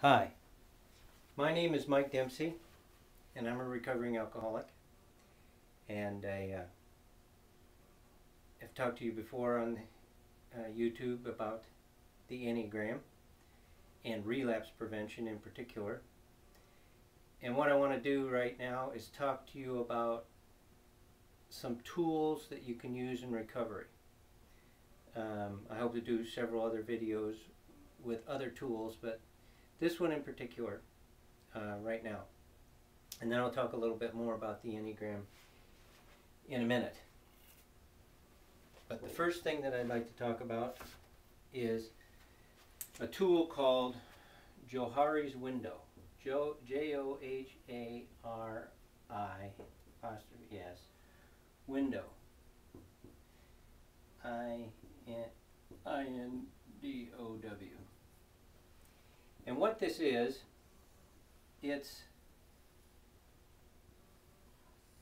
Hi, my name is Mike Dempsey, and I'm a recovering alcoholic. And I've talked to you before on YouTube about the Enneagram and relapse prevention in particular. And what I want to do right now is talk to you about some tools that you can use in recovery. I hope to do several other videos with other tools, but this one in particular right now. And then I'll talk a little bit more about the Enneagram in a minute. But the first thing that I'd like to talk about is a tool called Johari's window. J-O-H-A-R-I apostrophe S window. I-N-D-O-W. And what this is, it's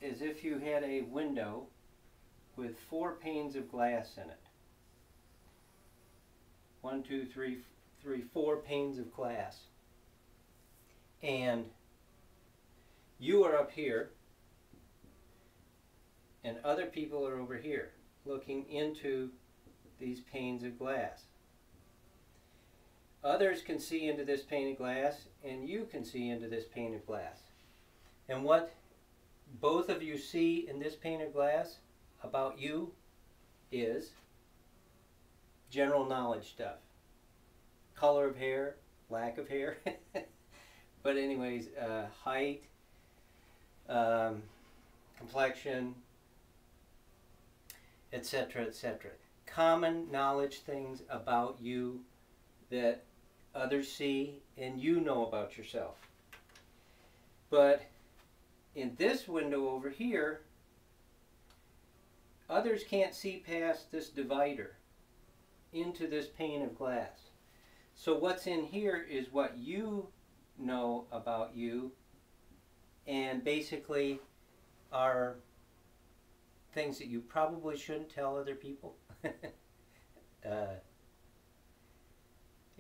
as if you had a window with 4 panes of glass in it. 1, 2, 3, 4 panes of glass. And you are up here, and other people are over here, looking into these panes of glass. Others can see into this pane of glass, and you can see into this pane of glass. And what both of you see in this pane of glass about you is general knowledge stuff. Color of hair, lack of hair. But anyways, height, complexion, etc., etc. Common knowledge things about you that others see and you know about yourself. But in this window over here, others can't see past this divider into this pane of glass. So what's in here is what you know about you, and basically are things that you probably shouldn't tell other people.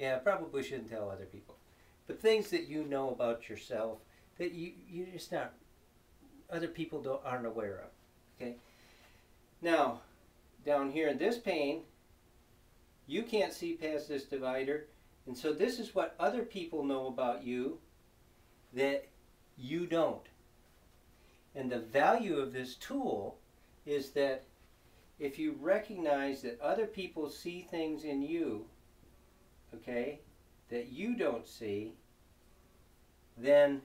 Yeah, probably shouldn't tell other people. But things that you know about yourself that you just not, other people aren't aware of. Okay. Now, down here in this pane, you can't see past this divider, and so this is what other people know about you that you don't. And the value of this tool is that if you recognize that other people see things in you, okay, that you don't see, then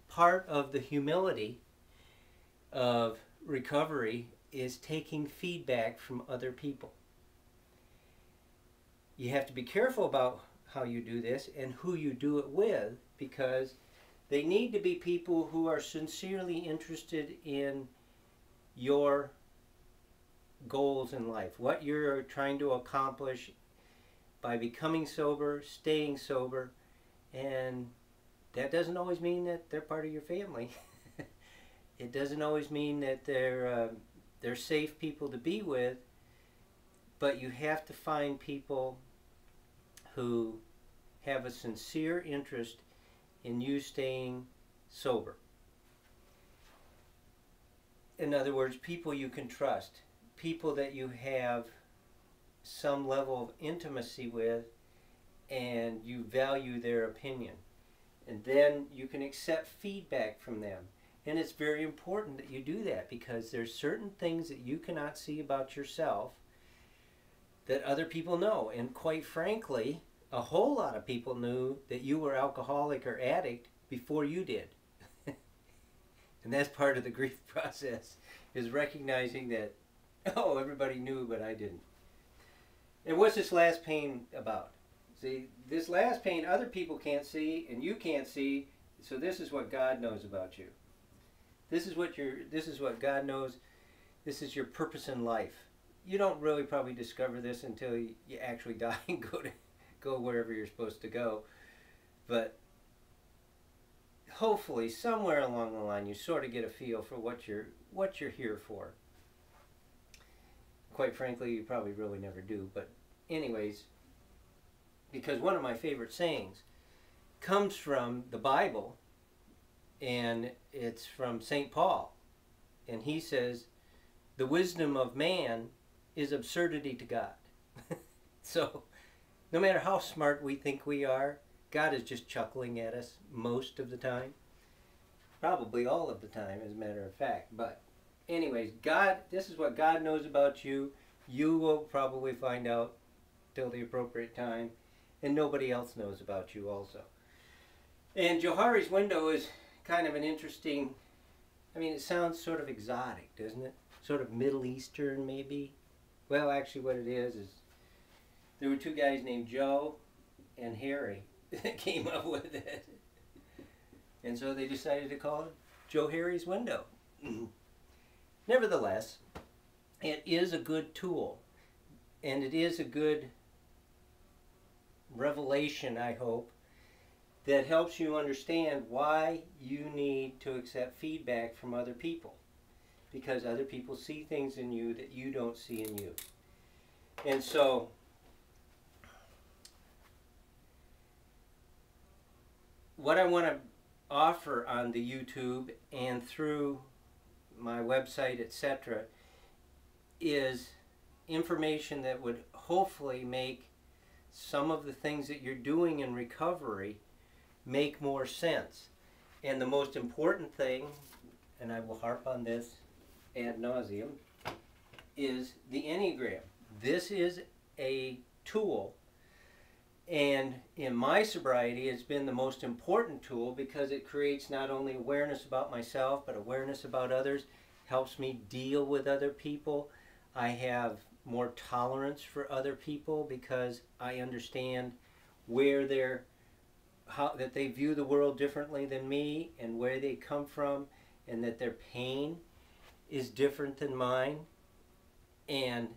part of the humility of recovery is taking feedback from other people. You have to be careful about how you do this and who you do it with, because they need to be people who are sincerely interested in your goals in life, what you're trying to accomplish by becoming sober, staying sober. And that doesn't always mean that they're part of your family. It doesn't always mean that they're safe people to be with, but you have to find people who have a sincere interest in you staying sober. In other words, people you can trust, people that you have some level of intimacy with and you value their opinion. And then you can accept feedback from them. And it's very important that you do that, because there's certain things that you cannot see about yourself that other people know. And quite frankly, a whole lot of people knew that you were alcoholic or addict before you did. And that's part of the grief process, is recognizing that, oh, everybody knew, but I didn't. And what's this last pane about? See, this last pane other people can't see and you can't see, so this is what God knows about you. This is what God knows. This is your purpose in life. You don't really probably discover this until you actually die and go wherever you're supposed to go. But hopefully somewhere along the line you sort of get a feel for what you're here for. Quite frankly, you probably really never do. But anyways, because one of my favorite sayings comes from the Bible, and it's from St. Paul. And he says, the wisdom of man is absurdity to God. So, no matter how smart we think we are, God is just chuckling at us most of the time. Probably all of the time, as a matter of fact. But anyways, God, this is what God knows about you. You will probably find out till the appropriate time. And nobody else knows about you also. And Johari's window is kind of an interesting, I mean, it sounds sort of exotic, doesn't it? Sort of Middle Eastern, maybe. Well, actually what it is there were two guys named Joe and Harry that came up with it. And so they decided to call it Johari's window. Nevertheless, it is a good tool. And it is a good revelation, I hope, that helps you understand why you need to accept feedback from other people. Because other people see things in you that you don't see in you. And so, what I want to offer on the YouTube and through my website, etc., is information that would hopefully make some of the things that you're doing in recovery make more sense. And the most important thing, and I will harp on this ad nauseum, is the Enneagram. This is a tool, and in my sobriety it's been the most important tool because it creates not only awareness about myself but awareness about others, helps me deal with other people. I have more tolerance for other people because I understand where that they view the world differently than me and where they come from, and that their pain is different than mine. And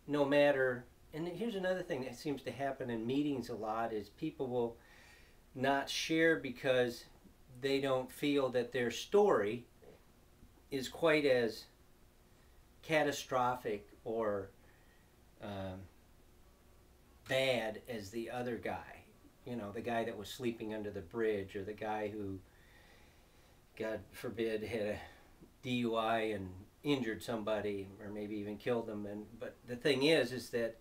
no matter, and here's another thing that seems to happen in meetings a lot, is people will not share because they don't feel that their story is quite as catastrophic or bad as the other guy. You know, the guy that was sleeping under the bridge, or the guy who, God forbid, had a DUI and injured somebody, or maybe even killed them. But the thing is that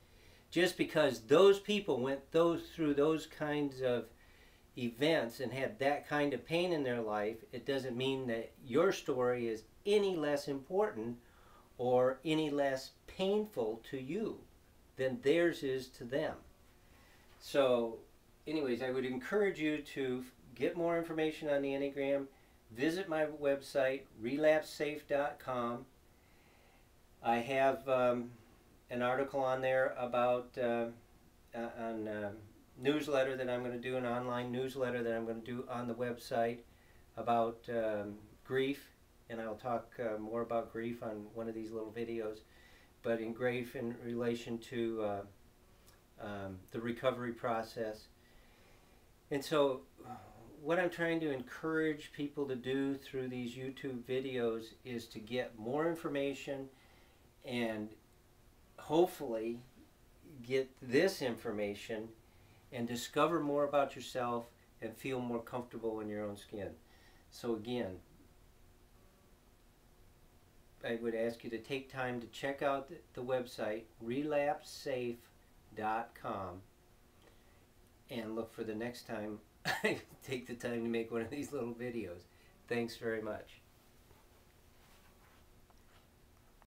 just because those people went through those kinds of events and had that kind of pain in their life, it doesn't mean that your story is any less important or any less painful to you than theirs is to them. So anyways, I would encourage you to get more information on the Enneagram. Visit my website, relapsesafe.com. I have an article on there about newsletter that I'm going to do, an online newsletter that I'm going to do on the website about grief, and I'll talk more about grief on one of these little videos, but in grief in relation to the recovery process. And so what I'm trying to encourage people to do through these YouTube videos is to get more information and hopefully get this information and discover more about yourself and feel more comfortable in your own skin. So again, I would ask you to take time to check out the website, relapsesafe.com, and look for the next time I take the time to make one of these little videos. Thanks very much.